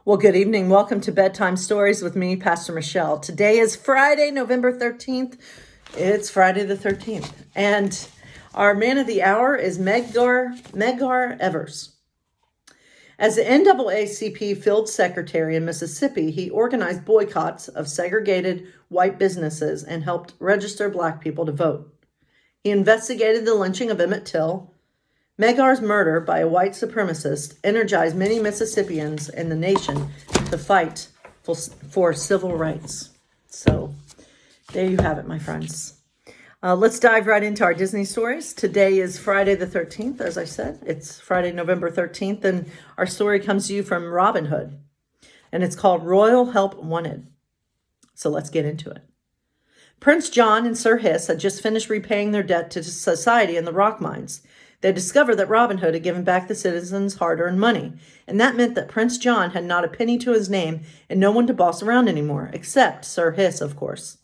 Well, good evening. Welcome to Bedtime Stories with me, Pastor Michelle. Today is Friday, November 13th. It's Friday the 13th. And our man of the hour is Medgar Evers. As the NAACP field secretary in Mississippi, he organized boycotts of segregated white businesses and helped register Black people to vote. He investigated the lynching of Emmett Till. Medgar's murder by a white supremacist energized many Mississippians in the nation to fight for civil rights. So there you have it, my friends. Let's dive right into our Disney stories. Today is Friday the 13th, as I said. It's Friday, November 13th, and our story comes to you from Robin Hood, and it's called Royal Help Wanted. So let's get into it. Prince John and Sir Hiss had just finished repaying their debt to society in the rock mines. They discovered that Robin Hood had given back the citizens hard-earned money, and that meant that Prince John had not a penny to his name and no one to boss around anymore, except Sir Hiss, of course.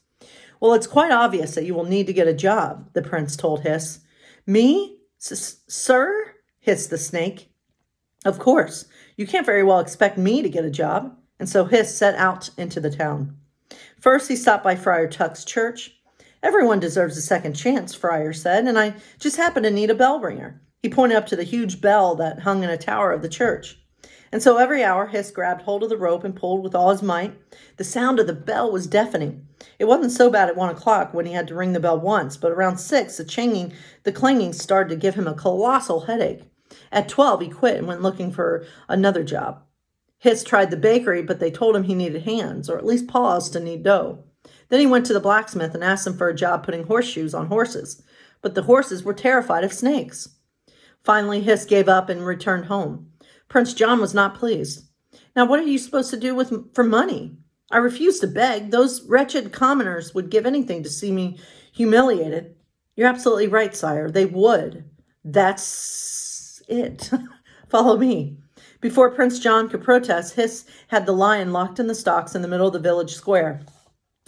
Well, it's quite obvious that you will need to get a job, the prince told Hiss. Me? Sir? hissed the snake. Of course. You can't very well expect me to get a job. And so Hiss set out into the town. First, he stopped by Friar Tuck's church. Everyone deserves a second chance, Friar said, and I just happen to need a bell ringer. He pointed up to the huge bell that hung in a tower of the church. And so every hour, Hiss grabbed hold of the rope and pulled with all his might. The sound of the bell was deafening. It wasn't so bad at 1 o'clock when he had to ring the bell once, but around 6, the clanging started to give him a colossal headache. At 12, he quit and went looking for another job. Hiss tried the bakery, but they told him he needed hands, or at least paws to knead dough. Then he went to the blacksmith and asked him for a job putting horseshoes on horses, but the horses were terrified of snakes. Finally, Hiss gave up and returned home. Prince John was not pleased. Now, what are you supposed to do for money? I refuse to beg. Those wretched commoners would give anything to see me humiliated. You're absolutely right, sire. They would. That's it. Follow me. Before Prince John could protest, Hiss had the lion locked in the stocks in the middle of the village square.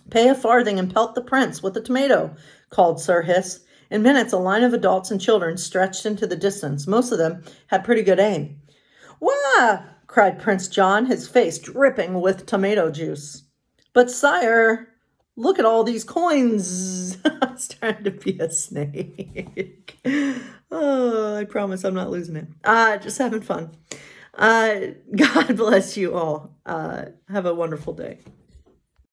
Pay a farthing and pelt the prince with a tomato, called Sir Hiss. In minutes, a line of adults and children stretched into the distance. Most of them had pretty good aim. Wah! Cried Prince John, his face dripping with tomato juice. But sire, look at all these coins. I was trying to be a snake. Oh, I promise I'm not losing it. Just having fun. God bless you all. Have a wonderful day.